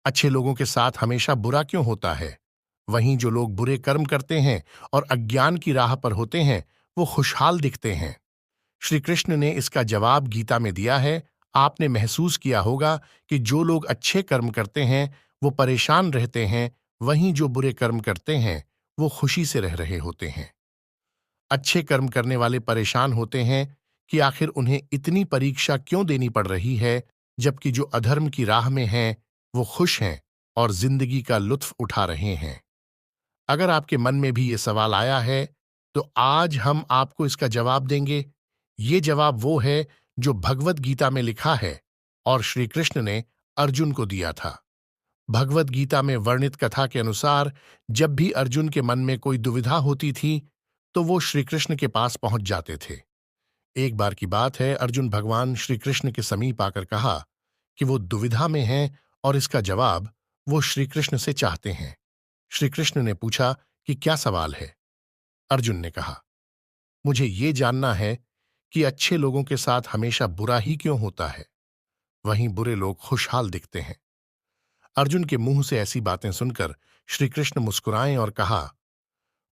अच्छे लोगों के साथ हमेशा बुरा क्यों होता है? वहीं जो लोग बुरे कर्म करते हैं और अज्ञान की राह पर होते हैं, वो खुशहाल दिखते हैं। श्री कृष्ण ने इसका जवाब गीता में दिया है। आपने महसूस किया होगा कि जो लोग अच्छे कर्म करते हैं, वो परेशान रहते हैं, वहीं जो बुरे कर्म करते हैं, वो खुशी से रह रहे होते हैं। अच्छे कर्म करने वाले परेशान होते हैं कि आखिर उन्हें इतनी परीक्षा क्यों देनी पड़ रही है, जबकि जो अधर्म की राह में हैं, वो खुश हैं और जिंदगी का लुत्फ उठा रहे हैं। अगर आपके मन में भी ये सवाल आया है, तो आज हम आपको इसका जवाब देंगे। ये जवाब वो है जो भगवत गीता में लिखा है और श्री कृष्ण ने अर्जुन को दिया था। भगवत गीता में वर्णित कथा के अनुसार जब भी अर्जुन के मन में कोई दुविधा होती थी, तो वो श्री कृष्ण के पास पहुंच जाते थे। एक बार की बात है, अर्जुन भगवान श्री कृष्ण के समीप आकर कहा कि वो दुविधा में हैं और इसका जवाब वो श्री कृष्ण से चाहते हैं। श्री कृष्ण ने पूछा कि क्या सवाल है? अर्जुन ने कहा, मुझे ये जानना है कि अच्छे लोगों के साथ हमेशा बुरा ही क्यों होता है, वहीं बुरे लोग खुशहाल दिखते हैं। अर्जुन के मुंह से ऐसी बातें सुनकर श्री कृष्ण मुस्कुराए और कहा,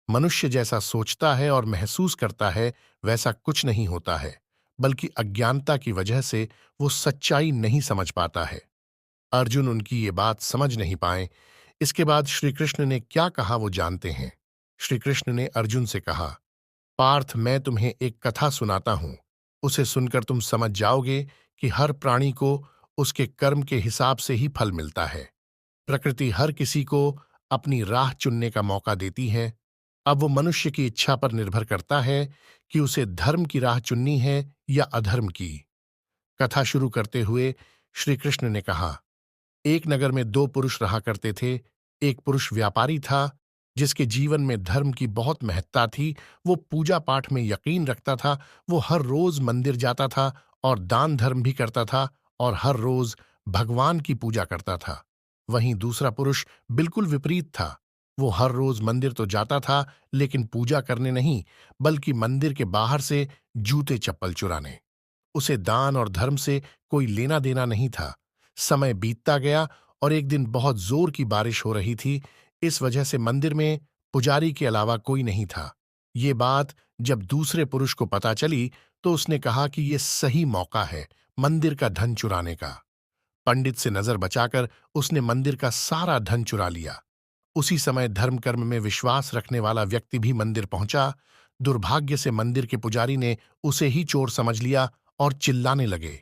मनुष्य जैसा सोचता है और महसूस करता है, वैसा कुछ नहीं होता है, बल्कि अज्ञानता की वजह से वो सच्चाई नहीं समझ पाता है। अर्जुन उनकी ये बात समझ नहीं पाए। इसके बाद श्री कृष्ण ने क्या कहा वो जानते हैं। श्री कृष्ण ने अर्जुन से कहा, पार्थ, मैं तुम्हें एक कथा सुनाता हूं। उसे सुनकर तुम समझ जाओगे कि हर प्राणी को उसके कर्म के हिसाब से ही फल मिलता है। प्रकृति हर किसी को अपनी राह चुनने का मौका देती है। अब वो मनुष्य की इच्छा पर निर्भर करता है कि उसे धर्म की राह चुननी है या अधर्म की। कथा शुरू करते हुए श्री कृष्ण ने कहा, एक नगर में दो पुरुष रहा करते थे। एक पुरुष व्यापारी था, जिसके जीवन में धर्म की बहुत महत्ता थी। वो पूजा पाठ में यकीन रखता था। वो हर रोज मंदिर जाता था और दान धर्म भी करता था और हर रोज भगवान की पूजा करता था। वहीं दूसरा पुरुष बिल्कुल विपरीत था। वो हर रोज मंदिर तो जाता था, लेकिन पूजा करने नहीं, बल्कि मंदिर के बाहर से जूते चप्पल चुराने। उसे दान और धर्म से कोई लेना देना नहीं था। समय बीतता गया और एक दिन बहुत जोर की बारिश हो रही थी। इस वजह से मंदिर में पुजारी के अलावा कोई नहीं था। ये बात जब दूसरे पुरुष को पता चली, तो उसने कहा कि ये सही मौका है मंदिर का धन चुराने का। पंडित से नजर बचाकर उसने मंदिर का सारा धन चुरा लिया। उसी समय धर्म कर्म में विश्वास रखने वाला व्यक्ति भी मंदिर पहुंचा। दुर्भाग्य से मंदिर के पुजारी ने उसे ही चोर समझ लिया और चिल्लाने लगे।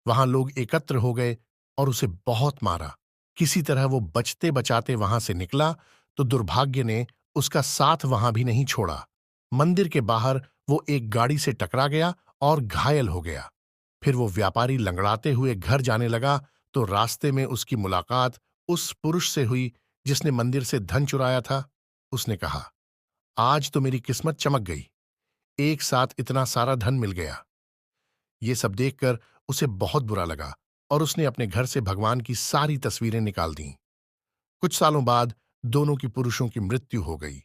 वहां लोग एकत्र हो गए और उसे बहुत मारा। किसी तरह वो बचते बचाते वहां से निकला, तो दुर्भाग्य ने उसका साथ वहां भी नहीं छोड़ा। मंदिर के बाहर वो एक गाड़ी से टकरा गया और घायल हो गया। फिर वो व्यापारी लंगड़ाते हुए घर जाने लगा, तो रास्ते में उसकी मुलाकात उस पुरुष से हुई जिसने मंदिर से धन चुराया था। उसने कहा, आज तो मेरी किस्मत चमक गई, एक साथ इतना सारा धन मिल गया। ये सब देखकर उसे बहुत बुरा लगा और उसने अपने घर से भगवान की सारी तस्वीरें निकाल दीं। कुछ सालों बाद दोनों की पुरुषों की मृत्यु हो गई।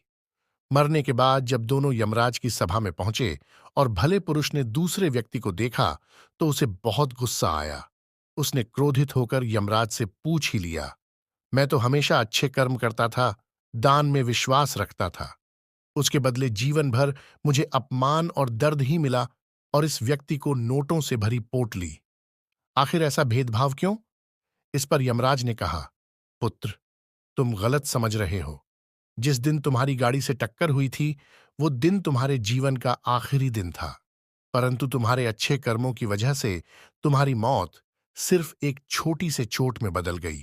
मरने के बाद जब दोनों यमराज की सभा में पहुंचे और भले पुरुष ने दूसरे व्यक्ति को देखा, तो उसे बहुत गुस्सा आया। उसने क्रोधित होकर यमराज से पूछ ही लिया, मैं तो हमेशा अच्छे कर्म करता था, दान में विश्वास रखता था। उसके बदले जीवन भर मुझे अपमान और दर्द ही मिला और इस व्यक्ति को नोटों से भरी पोटली। आखिर ऐसा भेदभाव क्यों? इस पर यमराज ने कहा, पुत्र, तुम गलत समझ रहे हो। जिस दिन तुम्हारी गाड़ी से टक्कर हुई थी, वो दिन तुम्हारे जीवन का आखिरी दिन था। परंतु तुम्हारे अच्छे कर्मों की वजह से तुम्हारी मौत सिर्फ एक छोटी से चोट में बदल गई।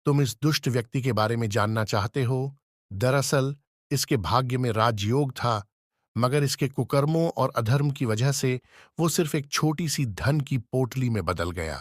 तुम इस दुष्ट व्यक्ति के बारे में जानना चाहते हो? दरअसल इसके भाग्य में राजयोग था, मगर इसके कुकर्मों और अधर्म की वजह से वो सिर्फ एक छोटी सी धन की पोटली में बदल गया।